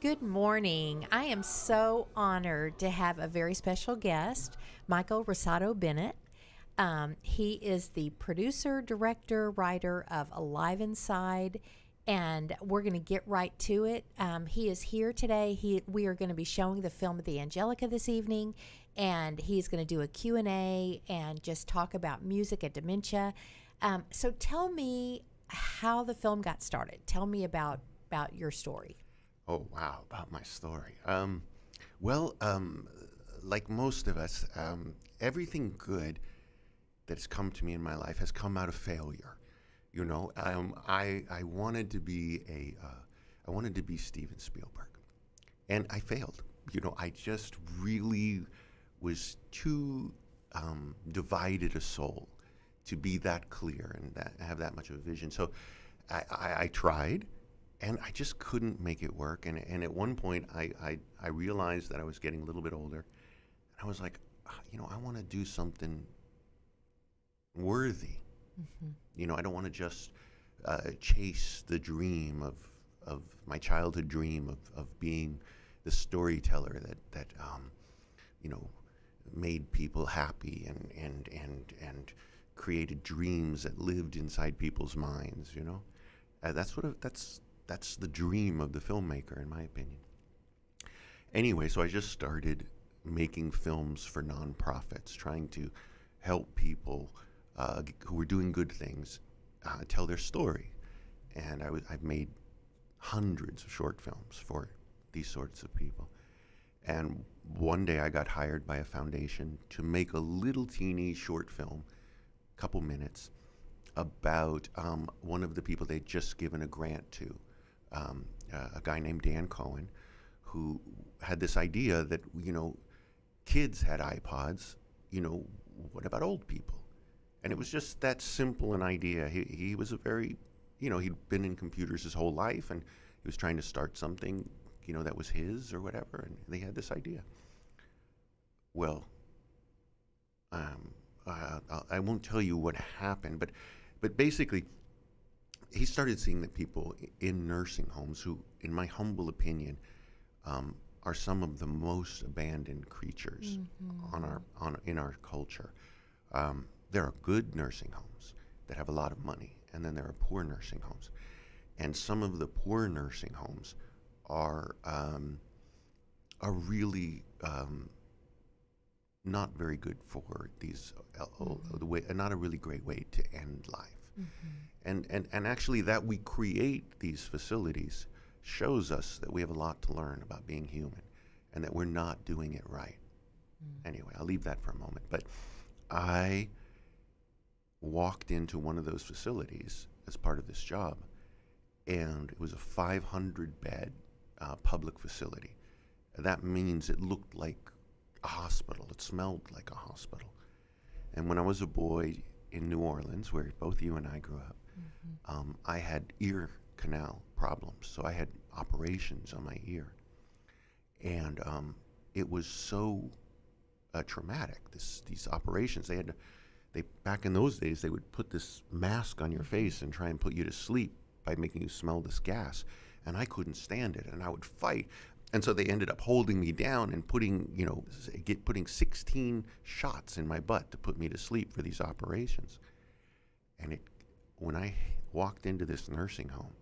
Good morning. I am so honored to have a very special guest, Michael Rossato-Bennett. He is the producer, director, writer of Alive Inside, and we're going to get right to it. He is here today. We are going to be showing the film at the Angelica this evening, and he's going to do a Q&A and just talk about music and dementia. So tell me how the film got started. Tell me about your story. Oh, wow, about my story. Well, like most of us, everything good that's come to me in my life has come out of failure. You know, I wanted to be I wanted to be Steven Spielberg, and I failed. You know, I just really was too divided a soul to be that clear and have that much of a vision. So I tried. And I just couldn't make it work. And at one point, I realized that I was getting a little bit older. And I was like, you know, I want to do something worthy. Mm-hmm. You know, I don't want to just chase the dream of my childhood dream of being the storyteller that you know, made people happy and created dreams that lived inside people's minds, you know. That's the dream of the filmmaker, in my opinion. Anyway, so I just started making films for nonprofits, trying to help people who were doing good things tell their story. And I've made hundreds of short films for these sorts of people. And one day I got hired by a foundation to make a little teeny short film, couple minutes, about one of the people they'd just given a grant to. A guy named Dan Cohen, who had this idea that, you know, kids had iPods, you know, what about old people? And it was just that simple an idea. He was a very, you know, he'd been in computers his whole life, and he was trying to start something, you know, that was his or whatever, and they had this idea. Well, I won't tell you what happened, but basically, he started seeing that people in nursing homes who, in my humble opinion, are some of the most abandoned creatures in our culture. There are good nursing homes that have a lot of money, and then there are poor nursing homes. And some of the poor nursing homes are really not very good for these, not a really great way to end life. Mm-hmm. And actually that we create these facilities shows us that we have a lot to learn about being human and that we're not doing it right. Anyway, I'll leave that for a moment. But I walked into one of those facilities as part of this job, and it was a 500-bed public facility. That means it looked like a hospital. It smelled like a hospital. And when I was a boy in New Orleans, where both you and I grew up, I had ear canal problems. So I had operations on my ear. And it was so traumatic, these operations. Back in those days, they would put this mask on your face and try and put you to sleep by making you smell this gas. And I couldn't stand it, and I would fight. And so they ended up holding me down and putting 16 shots in my butt to put me to sleep for these operations. And when I walked into this nursing home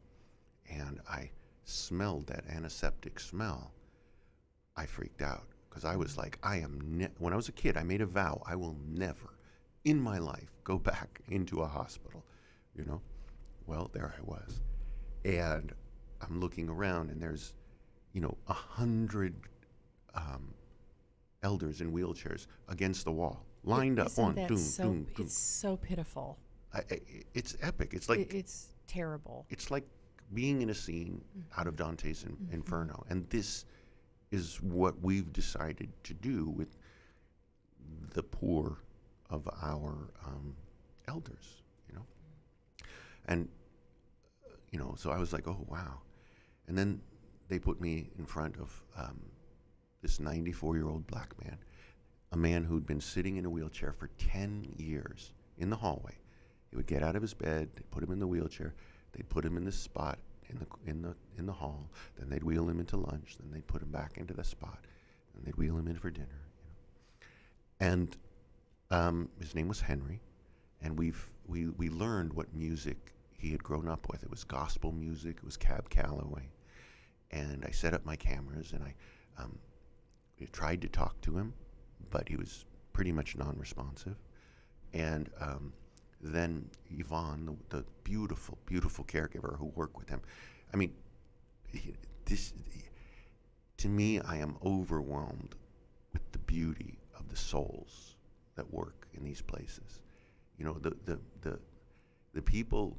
and I smelled that antiseptic smell, I freaked out because I was like, when I was a kid, I made a vow, I will never in my life go back into a hospital, you know? Well, there I was. And I'm looking around, and there's 100 elders in wheelchairs against the wall, lined up. It's so pitiful. It's epic. It's like it's terrible. It's like being in a scene out of Dante's Inferno, and this is what we've decided to do with the poor of our elders. You know, and so I was like, oh wow, and then they put me in front of this 94-year-old black man, a man who'd been sitting in a wheelchair for 10 years in the hallway. He would get out of his bed, they'd put him in the wheelchair, they'd put him in this spot in the hall. Then they'd wheel him into lunch. Then they'd put him back into the spot, and they'd wheel him in for dinner. And his name was Henry, and we learned what music he had grown up with. It was gospel music. It was Cab Calloway, and I set up my cameras, and I tried to talk to him, but he was pretty much non-responsive. And then Yvonne, the beautiful, beautiful caregiver who worked with him. I mean, to me, I am overwhelmed with the beauty of the souls that work in these places. You know, the people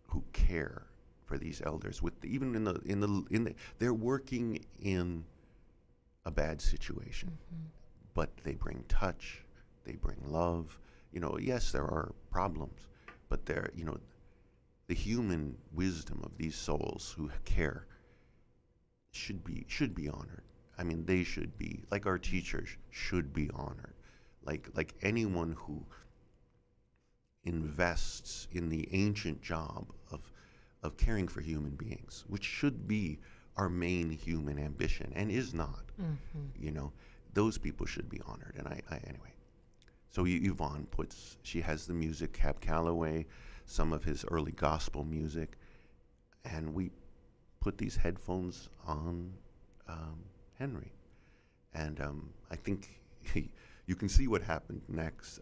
who care for these elders, they're working in a bad situation, but they bring touch, they bring love. You know, yes, there are problems, but the human wisdom of these souls who care should be honored. I mean, they should be, like our teachers should be honored, like anyone who invests in the ancient job of caring for human beings, which should be our main human ambition and is not. You know, those people should be honored. And I anyway. So Yvonne she has the music, Cab Calloway, some of his early gospel music, and we put these headphones on Henry. And I think you can see what happened next.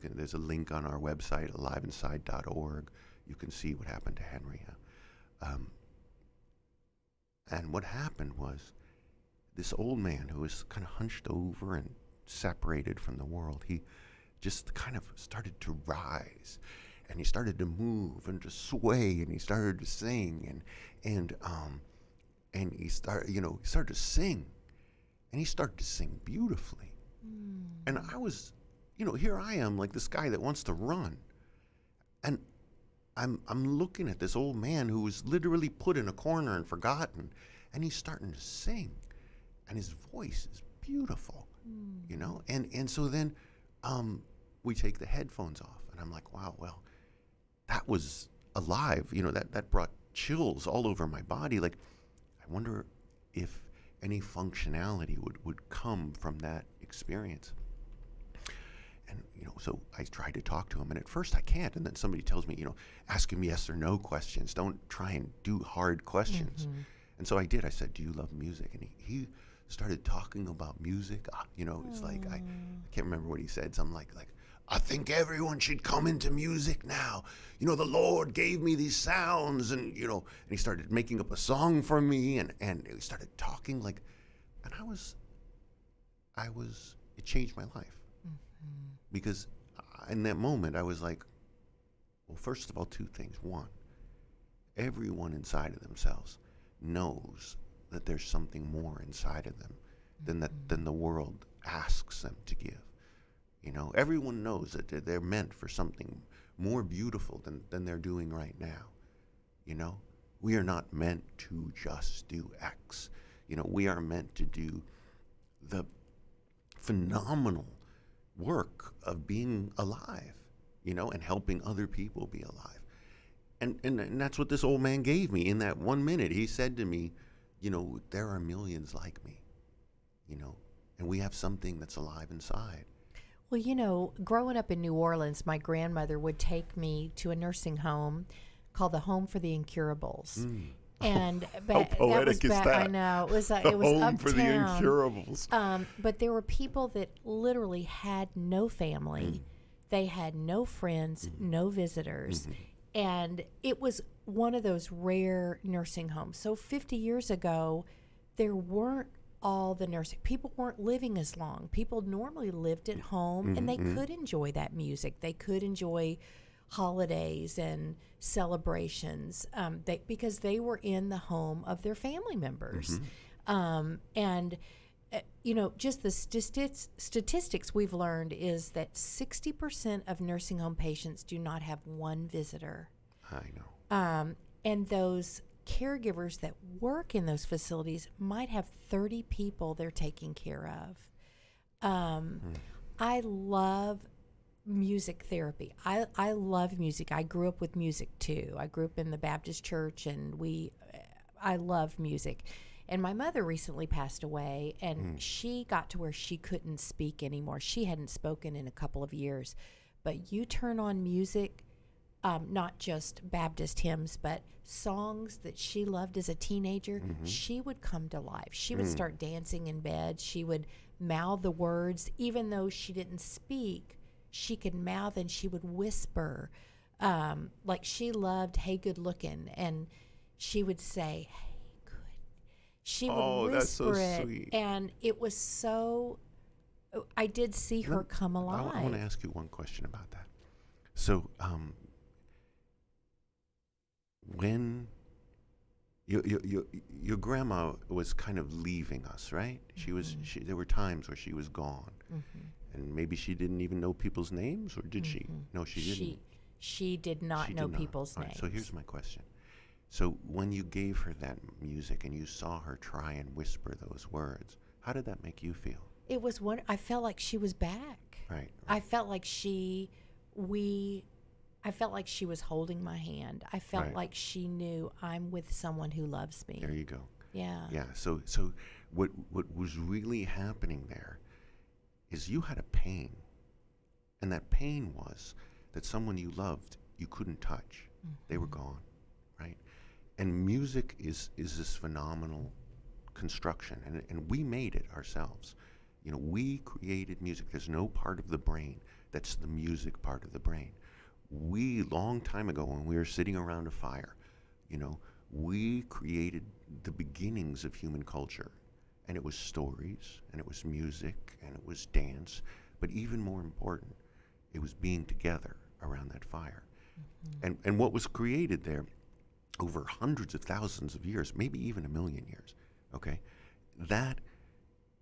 There's a link on our website, aliveinside.org. You can see what happened to Henry. And what happened was this old man who was kind of hunched over and separated from the world, he just kind of started to rise, and he started to move and to sway, and he started to sing, and he started to sing, and he started to sing beautifully. And I was, here I am, like this guy that wants to run, and I'm looking at this old man who was literally put in a corner and forgotten, and he's starting to sing, and his voice is beautiful, and so then we take the headphones off, and I'm like, wow, well, that was alive, that brought chills all over my body. Like, I wonder if any functionality would come from that experience. And, so I tried to talk to him, and at first I can't, and then somebody tells me, ask him yes or no questions. Don't try and do hard questions. And so I did. I said, do you love music? And he started talking about music. It's like, I can't remember what he said. Something like, I think everyone should come into music now. The Lord gave me these sounds, and, and he started making up a song for me, and he started talking and it changed my life. Because in that moment, I was like, well, first of all, two things. One, everyone inside of themselves knows that there's something more inside of them than the world asks them to give. Everyone knows that they're meant for something more beautiful than they're doing right now. We are not meant to just do X. We are meant to do the phenomenal work of being alive, and helping other people be alive. And that's what this old man gave me in that 1 minute. He said to me, there are millions like me, and we have something that's alive inside. Well, growing up in New Orleans, my grandmother would take me to a nursing home called the Home for the Incurables. And how poetic is that? I know it was Home uptown. for the Incurables. But there were people that literally had no family, they had no friends, no visitors, and it was one of those rare nursing homes. So 50 years ago, there weren't all the nursing people weren't living as long. People normally lived at home, and they could enjoy that music. They could enjoy holidays and celebrations because they were in the home of their family members. Just the statistics we've learned is that 60% of nursing home patients do not have one visitor. I know. And those caregivers that work in those facilities might have 30 people they're taking care of. I love music therapy. I love music. I grew up with music too. I grew up in the Baptist church, and I love music. And my mother recently passed away, and she got to where she couldn't speak anymore. She hadn't spoken in a couple of years. But you turn on music, not just Baptist hymns, but songs that she loved as a teenager, she would come to life. She would start dancing in bed. She would mouth the words. Even though she didn't speak, she could mouth and she would whisper. Like she loved Hey Good Lookin', and she would say, Hey Good. She would that's so whisper it. sweet. And it was so, I did see her come alive. I want to ask you one question about that. So, when your grandma was kind of leaving us, right? There were times where she was gone, and maybe she didn't even know people's names, or did she? No, she didn't. She did not know people's names. So here's my question. So when you gave her that music and you saw her try and whisper those words, how did that make you feel? It was I felt like she was back. Right. I felt like I felt like she was holding my hand. I felt like she knew I'm with someone who loves me. There you go. Yeah. Yeah. So what was really happening there is you had a pain, and that pain was that someone you loved you couldn't touch. They were gone, right? And music is this phenomenal construction, and we made it ourselves. You know, we created music. There's no part of the brain that's the music part of the brain. We, long time ago, when we were sitting around a fire, you know, we created the beginnings of human culture. And it was stories, and it was music, and it was dance. But even more important, it was being together around that fire. And what was created there over hundreds of thousands of years, maybe even 1 million years, okay, that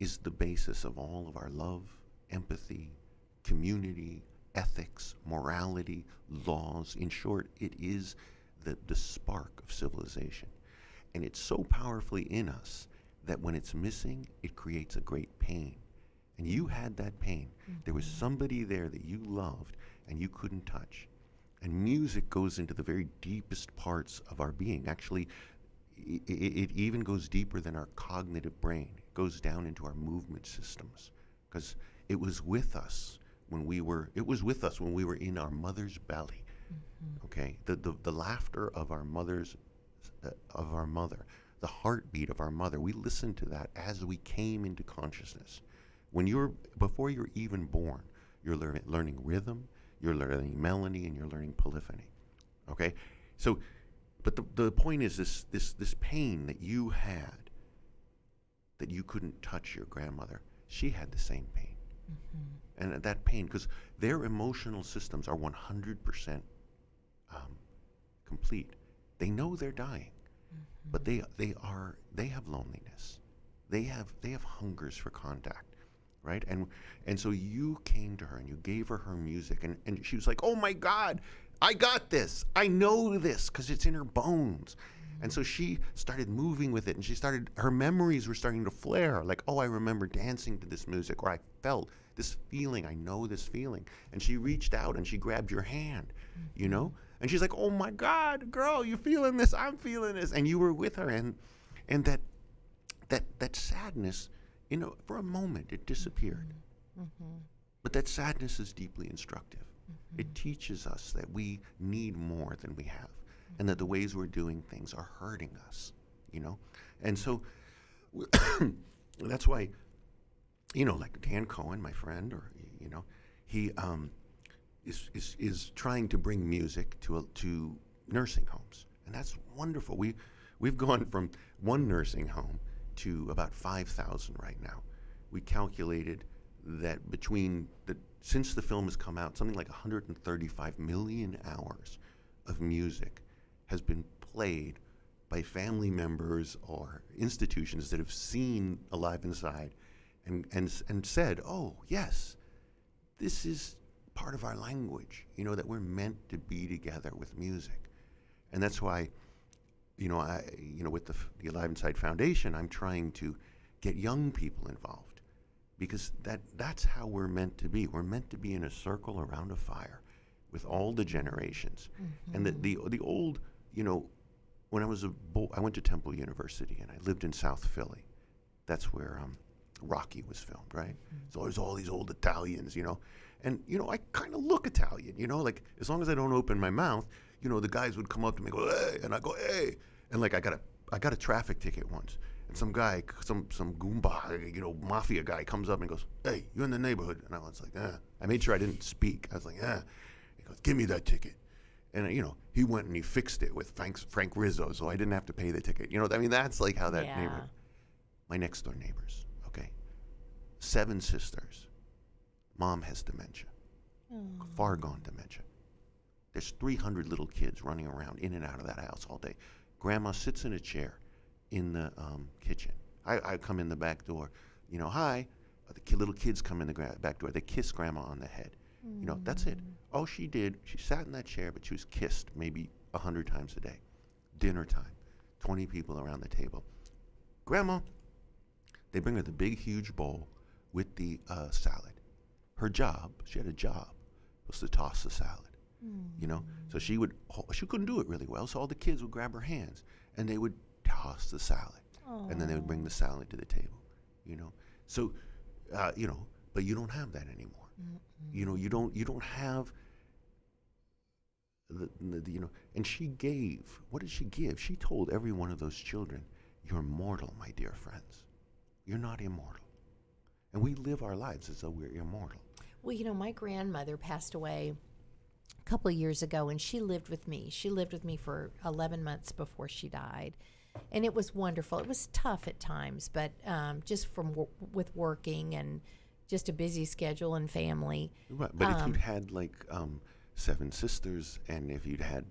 is the basis of all of our love, empathy, community, ethics, morality, laws. In short, it is the spark of civilization. And it's so powerfully in us that when it's missing, it creates a great pain. And you had that pain. There was somebody there that you loved and you couldn't touch. And music goes into the very deepest parts of our being. Actually, it even goes deeper than our cognitive brain. It goes down into our movement systems, because it was with us when we were in our mother's belly. Okay, the laughter of our mother, the heartbeat of our mother. We listened to that as we came into consciousness. Before you're even born, you're learning rhythm, you're learning melody, and you're learning polyphony. Okay, so, but the point is this pain that you had, that you couldn't touch your grandmother. She had the same pain. And that pain, because their emotional systems are 100% complete. They know they're dying, but they have loneliness. They have hungers for contact, right? And so you came to her and you gave her music, and she was like, "Oh my God, I got this. I know this," because it's in her bones. And so she started moving with it, and her memories were starting to flare. Like, oh, I remember dancing to this music, or I felt this feeling. I know this feeling. And she reached out and she grabbed your hand, you know? And she's like, "Oh my God, girl, you feeling this? I'm feeling this." And you were with her, and that sadness, you know, for a moment it disappeared. But that sadness is deeply instructive. It teaches us that we need more than we have, and that the ways we're doing things are hurting us, you know? And so that's why, you know, like Dan Cohen, my friend, or, you know, he is trying to bring music to nursing homes. And that's wonderful. We've gone from one nursing home to about 5,000 right now. We calculated that since the film has come out, something like 135 million hours of music has been played by family members or institutions that have seen Alive Inside and said, "Oh, yes, this is part of our language, you know, that we're meant to be together with music." And that's why, you know, with the Alive Inside Foundation, I'm trying to get young people involved, because that's how we're meant to be. We're meant to be in a circle around a fire with all the generations. And the old, you know, when I was a boy, I went to Temple University, and I lived in South Philly. That's where Rocky was filmed, right? So there's all these old Italians, and I kind of look Italian, like as long as I don't open my mouth, the guys would come up to me and go, hey, and I go, hey, and like I got a traffic ticket once, and some guy, some Goomba, mafia guy comes up and goes, hey, you in the neighborhood? And I was like, I made sure I didn't speak. I was like, He goes, give me that ticket. And he went and he fixed it with Frank Rizzo, so I didn't have to pay the ticket. That's like how that neighborhood. My next door neighbors, okay, 7 sisters. Mom has dementia, far gone dementia. There's 300 little kids running around in and out of that house all day. Grandma sits in a chair in the kitchen. I come in the back door, hi. The little kids come in the back door. They kiss Grandma on the head. That's it. All she did, she sat in that chair, but she was kissed maybe 100 times a day. Dinner time, 20 people around the table. Grandma, they bring her the big, huge bowl with the salad. Her job, she had a job, was to toss the salad. So she couldn't do it really well, so all the kids would grab her hands, and they would toss the salad. Aww. And then they would bring the salad to the table, So, but you don't have that anymore. You don't have the and she gave, what did she give? She told every one of those children, you're mortal, my dear friends. You're not immortal. And we live our lives as though we're immortal. Well, my grandmother passed away a couple of years ago, and she lived with me. She lived with me for 11 months before she died. And it was wonderful. It was tough at times, but just with working and just a busy schedule and family. Right, but if you'd had 7 sisters, and if you'd had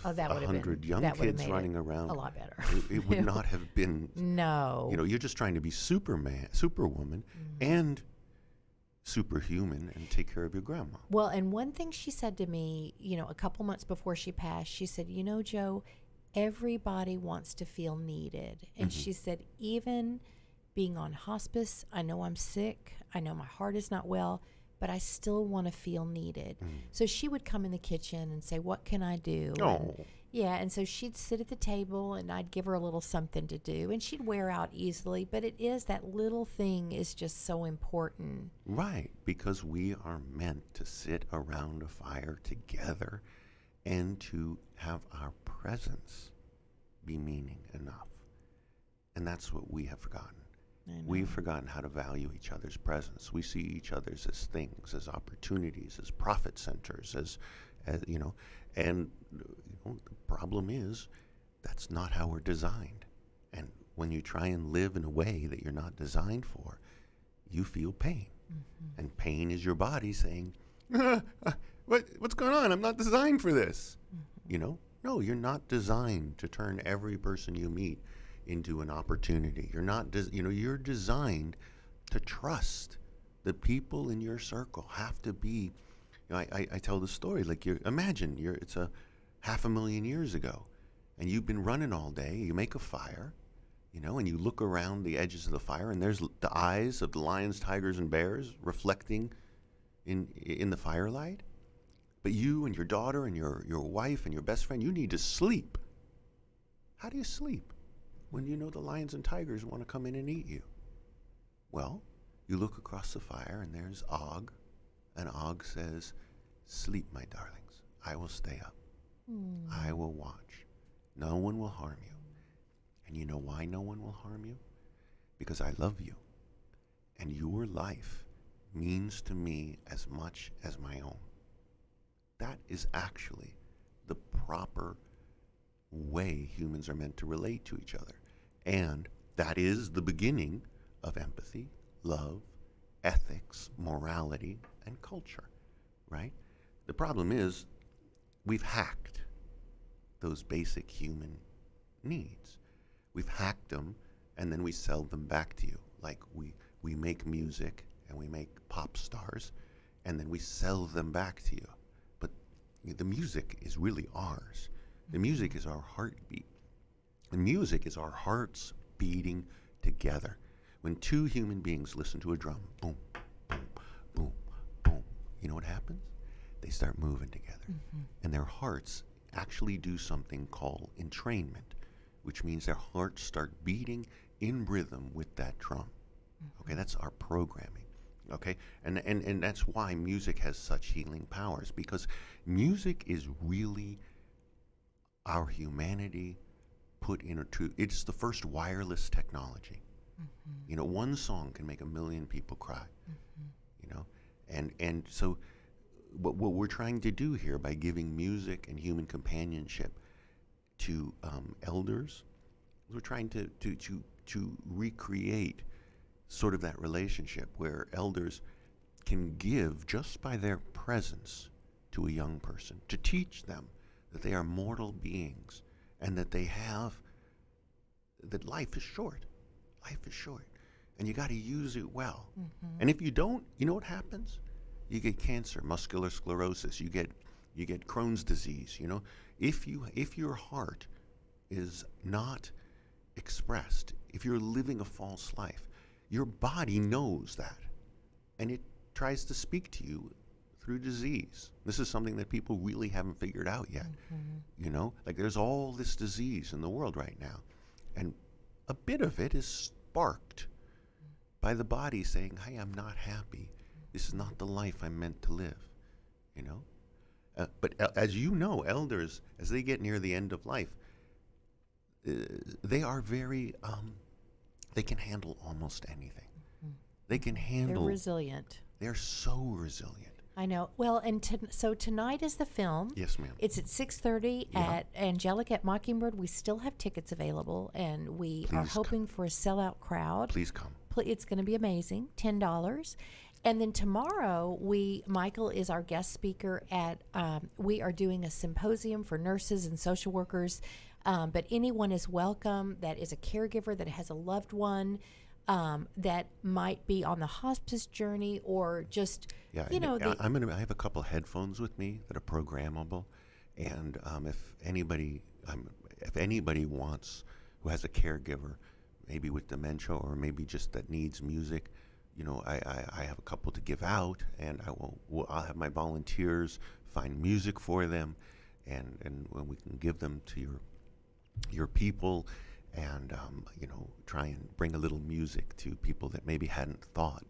100 young kids running around, a lot better. it would not have been. No. You're just trying to be Superwoman, and superhuman, and take care of your grandma. Well, and one thing she said to me, a couple months before she passed, she said, Joe, everybody wants to feel needed. And she said, even being on hospice, I know I'm sick, I know my heart is not well, but I still want to feel needed. So she would come in the kitchen and say, what can I do? Oh. And so she'd sit at the table, and I'd give her a little something to do, and she'd wear out easily, but it is that little thing is just so important. Right, because we are meant to sit around a fire together and to have our presence be meaning enough. And that's what we have forgotten. We've forgotten how to value each other's presence. We see each other's as things, as opportunities, as profit centers, as and the problem is that's not how we're designed. And when you try and live in a way that you're not designed for, you feel pain. And pain is your body saying, what's going on? I'm not designed for this. No, you're not designed to turn every person you meet into an opportunity. You're not, you're designed to trust. The people in your circle have to be, I tell the story, imagine it's a 500,000 years ago, and you've been running all day, you make a fire, and you look around the edges of the fire, and there's the eyes of the lions, tigers, and bears reflecting in the firelight. But you and your daughter and your wife and your best friend, you need to sleep. How do you sleep when the lions and tigers want to come in and eat you? Well, you look across the fire, and there's Og, and Og says, sleep, my darlings. I will stay up. I will watch. No one will harm you. And you know why no one will harm you? Because I love you. And your life means to me as much as my own. That is actually the proper way humans are meant to relate to each other. And that is the beginning of empathy, love, ethics, morality, and culture, right? The problem is we've hacked those basic human needs. We've hacked them, and then we sell them back to you. Like we make music, and we make pop stars, and then we sell them back to you. But the music is really ours. The music is our heartbeat. The music is our hearts beating together. When 2 human beings listen to a drum, boom, boom, boom, boom, you know what happens? They start moving together. And their hearts actually do something called entrainment. which means their hearts start beating in rhythm with that drum. Okay, that's our programming. Okay, and that's why music has such healing powers, because music is really our humanity put into. It's the first wireless technology. You know, one song can make 1 million people cry. You know, and so what we're trying to do here by giving music and human companionship to elders, we're trying to recreate sort of that relationship where elders can give just by their presence to a young person, to teach them that they are mortal beings and that that life is short. Life is short. And you got to use it well. And if you don't, you know what happens? You get cancer, muscular sclerosis, you get Crohn's disease, you know? If your heart is not expressed, if you're living a false life, your body knows that, and it tries to speak to you through disease. This is something that people really haven't figured out yet. You know, like there's all this disease in the world right now, and a bit of it is sparked by the body saying, hey, I'm not happy. This is not the life I'm meant to live, you know? But as you know, elders, as they get near the end of life, they are very, they can handle almost anything. They can handle. They're resilient. They're so resilient. I know. Well, and so tonight is the film. Yes, ma'am. It's at 6:30 at Angelic at Mockingbird. We still have tickets available, and we are hoping for a sellout crowd. Please come. It's going to be amazing. $10. And then tomorrow, Michael is our guest speaker at. We are doing a symposium for nurses and social workers, but anyone is welcome that is a caregiver that has a loved one that might be on the hospice journey or just you know. I have a couple headphones with me that are programmable, and if anybody wants who has a caregiver, maybe with dementia or maybe just that needs music. You know, I have a couple to give out, and I'll have my volunteers find music for them, and when we can give them to your people, and you know, try and bring a little music to people that maybe hadn't thought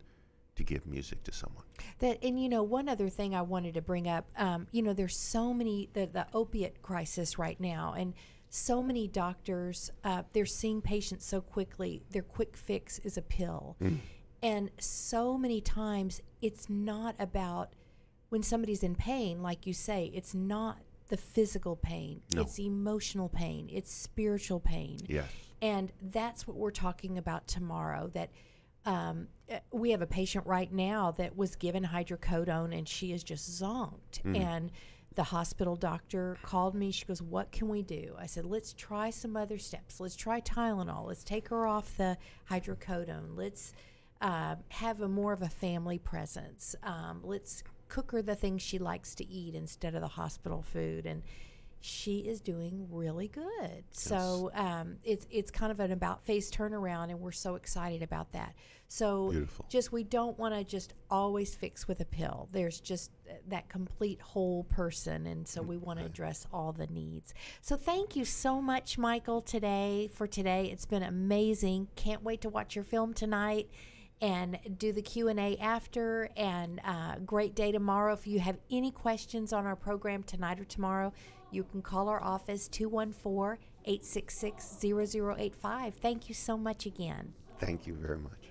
to give music to someone. And you know, one other thing I wanted to bring up, you know, there's so many the opiate crisis right now, and so many doctors they're seeing patients so quickly. Their quick fix is a pill. And so many times it's not about when somebody's in pain, like you say, it's not the physical pain. No. It's emotional pain. It's spiritual pain. Yes. And that's what we're talking about tomorrow, that we have a patient right now that was given hydrocodone, and she is just zonked. And the hospital doctor called me. She goes, what can we do? I said, let's try some other steps. Let's try Tylenol. Let's take her off the hydrocodone. Let's have more of a family presence. Let's cook her the things she likes to eat instead of the hospital food, and she is doing really good. Yes. So it's kind of an about-face turnaround, and we're so excited about that. So beautiful. We don't want to just always fix with a pill. There's just that complete whole person, and so we want to address all the needs. So thank you so much, Michael, for today. It's been amazing. Can't wait to watch your film tonight and do the Q&A after, and great day tomorrow. If you have any questions on our program tonight or tomorrow, you can call our office, 214-866-0085. Thank you so much again. Thank you very much.